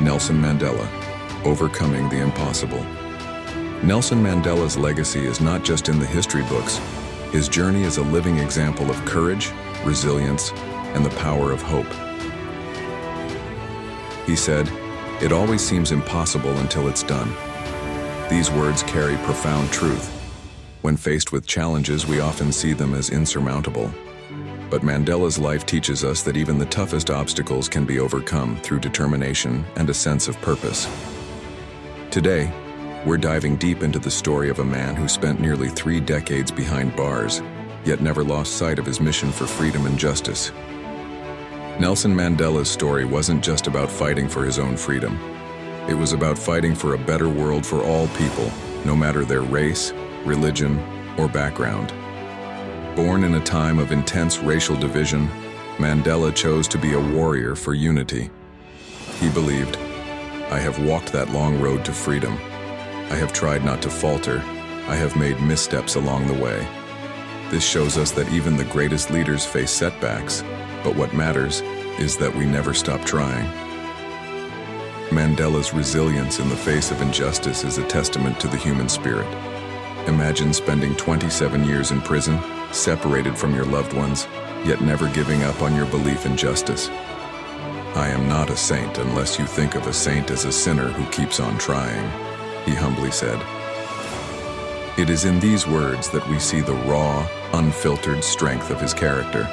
Nelson Mandela, overcoming the impossible. Nelson Mandela's legacy is not just in the history books. His journey is a living example of courage, resilience, and the power of hope. He said, "It always seems impossible until it's done." These words carry profound truth. When faced with challenges, we often see them as insurmountable. But Mandela's life teaches us that even the toughest obstacles can be overcome through determination and a sense of purpose. Today, we're diving deep into the story of a man who spent nearly 3 decades behind bars, yet never lost sight of his mission for freedom and justice. Nelson Mandela's story wasn't just about fighting for his own freedom. It was about fighting for a better world for all people, no matter their race, religion, or background. Born in a time of intense racial division, Mandela chose to be a warrior for unity. He believed, "I have walked that long road to freedom. I have tried not to falter. I have made missteps along the way." This shows us that even the greatest leaders face setbacks, but what matters is that we never stop trying. Mandela's resilience in the face of injustice is a testament to the human spirit. Imagine spending 27 years in prison, separated from your loved ones, yet never giving up on your belief in justice. "I am not a saint unless you think of a saint as a sinner who keeps on trying," he humbly said. It is in these words that we see the raw, unfiltered strength of his character.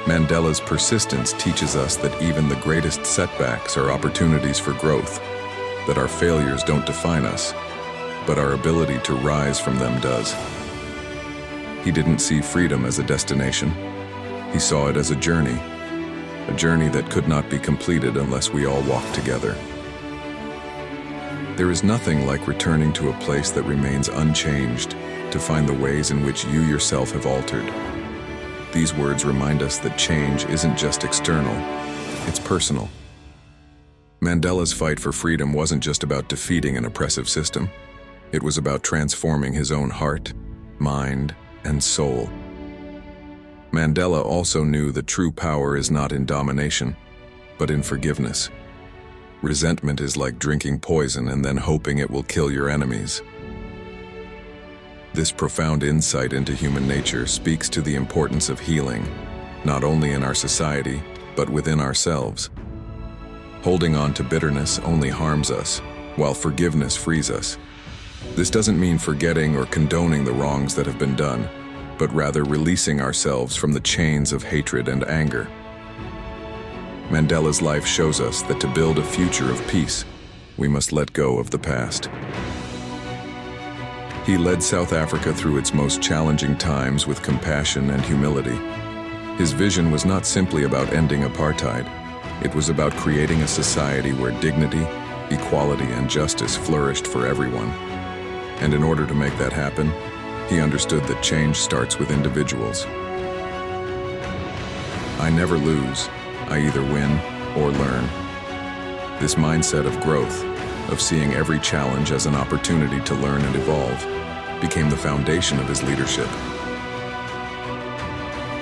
Mandela's persistence teaches us that even the greatest setbacks are opportunities for growth, that our failures don't define us, but our ability to rise from them does. He didn't see freedom as a destination. He saw it as a journey that could not be completed unless we all walked together. There is nothing like returning to a place that remains unchanged to find the ways in which you yourself have altered. These words remind us that change isn't just external, it's personal. Mandela's fight for freedom wasn't just about defeating an oppressive system. It was about transforming his own heart, mind, and soul. Mandela also knew that true power is not in domination, but in forgiveness. Resentment is like drinking poison and then hoping it will kill your enemies. This profound insight into human nature speaks to the importance of healing, not only in our society, but within ourselves. Holding on to bitterness only harms us, while forgiveness frees us. This doesn't mean forgetting or condoning the wrongs that have been done, but rather releasing ourselves from the chains of hatred and anger. Mandela's life shows us that to build a future of peace, we must let go of the past. He led South Africa through its most challenging times with compassion and humility. His vision was not simply about ending apartheid. It was about creating a society where dignity, equality, and justice flourished for everyone. And in order to make that happen, he understood that change starts with individuals. "I never lose. I either win or learn." This mindset of growth, of seeing every challenge as an opportunity to learn and evolve, became the foundation of his leadership.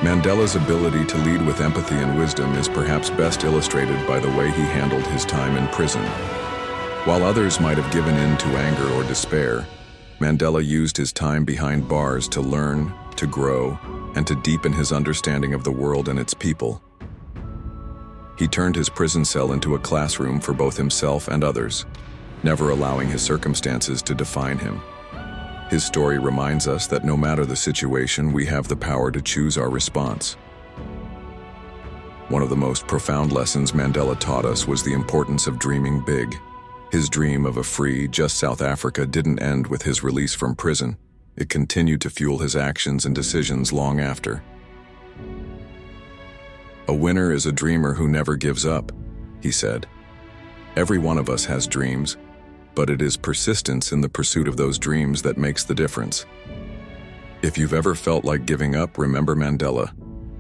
Mandela's ability to lead with empathy and wisdom is perhaps best illustrated by the way he handled his time in prison. While others might have given in to anger or despair, Mandela used his time behind bars to learn, to grow, and to deepen his understanding of the world and its people. He turned his prison cell into a classroom for both himself and others, never allowing his circumstances to define him. His story reminds us that no matter the situation, we have the power to choose our response. One of the most profound lessons Mandela taught us was the importance of dreaming big. His dream of a free, just South Africa didn't end with his release from prison. It continued to fuel his actions and decisions long after. "A winner is a dreamer who never gives up," he said. "Every one of us has dreams, but it is persistence in the pursuit of those dreams that makes the difference." If you've ever felt like giving up, remember Mandela.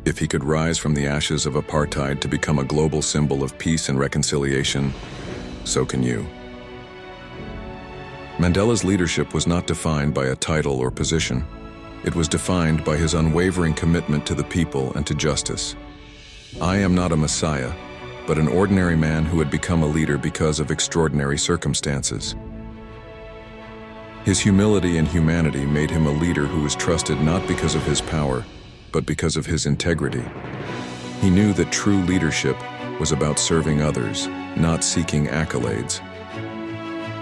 If he could rise from the ashes of apartheid to become a global symbol of peace and reconciliation, so can you. Mandela's leadership was not defined by a title or position. It was defined by his unwavering commitment to the people and to justice. "I am not a messiah, but an ordinary man who had become a leader because of extraordinary circumstances. His humility and humanity made him a leader who was trusted not because of his power, but because of his integrity. He knew that true leadership was about serving others, not seeking accolades.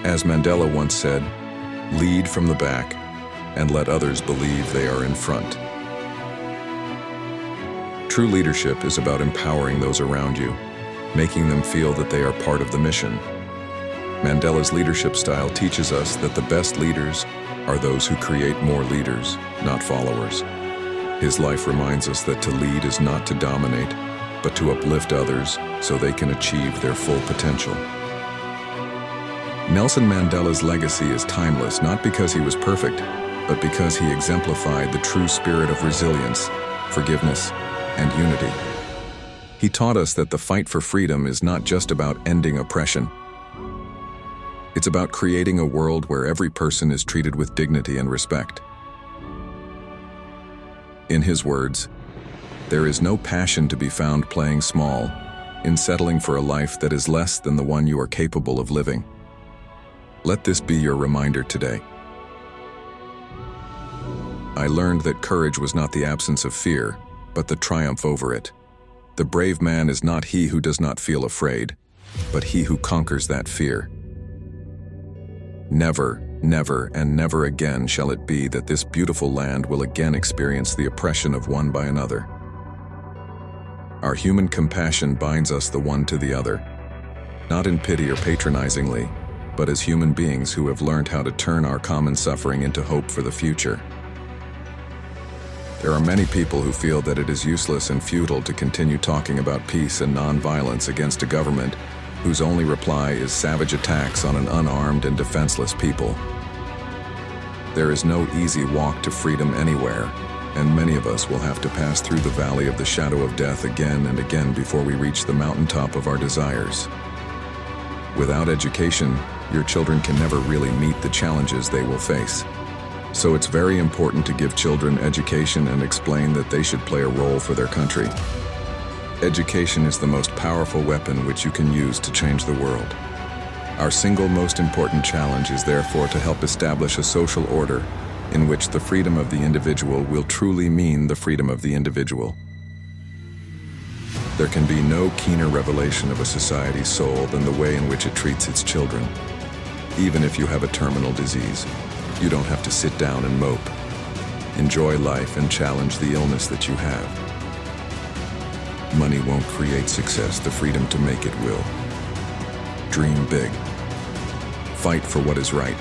As Mandela once said, "Lead from the back and let others believe they are in front." True leadership is about empowering those around you, making them feel that they are part of the mission. Mandela's leadership style teaches us that the best leaders are those who create more leaders, not followers. His life reminds us that to lead is not to dominate, but to uplift others so they can achieve their full potential. Nelson Mandela's legacy is timeless, not because he was perfect, but because he exemplified the true spirit of resilience, forgiveness, and unity. He taught us that the fight for freedom is not just about ending oppression. It's about creating a world where every person is treated with dignity and respect. In his words, "There is no passion to be found playing small, in settling for a life that is less than the one you are capable of living." Let this be your reminder today. I learned that courage was not the absence of fear, but the triumph over it. The brave man is not he who does not feel afraid, but he who conquers that fear. Never, never, and never again shall it be that this beautiful land will again experience the oppression of one by another. Our human compassion binds us the one to the other, not in pity or patronizingly, but as human beings who have learned how to turn our common suffering into hope for the future. There are many people who feel that it is useless and futile to continue talking about peace and non-violence against a government whose only reply is savage attacks on an unarmed and defenseless people. There is no easy walk to freedom anywhere, and many of us will have to pass through the valley of the shadow of death again and again before we reach the mountaintop of our desires. Without education, your children can never really meet the challenges they will face. So it's very important to give children education and explain that they should play a role for their country. Education is the most powerful weapon which you can use to change the world. Our single most important challenge is therefore to help establish a social order in which the freedom of the individual will truly mean the freedom of the individual. There can be no keener revelation of a society's soul than the way in which it treats its children. Even if you have a terminal disease, you don't have to sit down and mope. Enjoy life and challenge the illness that you have. Money won't create success, the freedom to make it will. Dream big. Fight for what is right.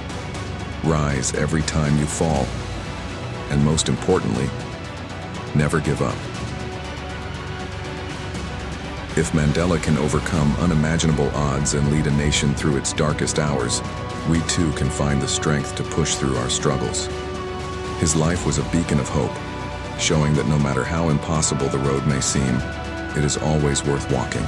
Rise every time you fall. And most importantly, never give up. If Mandela can overcome unimaginable odds and lead a nation through its darkest hours, we too can find the strength to push through our struggles. His life was a beacon of hope, showing that no matter how impossible the road may seem, it is always worth walking.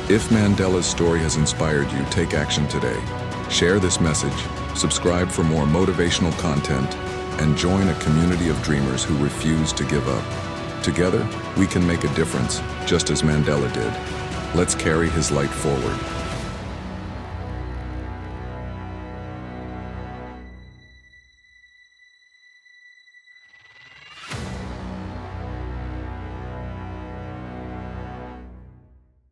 If Mandela's story has inspired you, take action today. Share this message, subscribe for more motivational content, and join a community of dreamers who refuse to give up. Together, we can make a difference, just as Mandela did. Let's carry his light forward.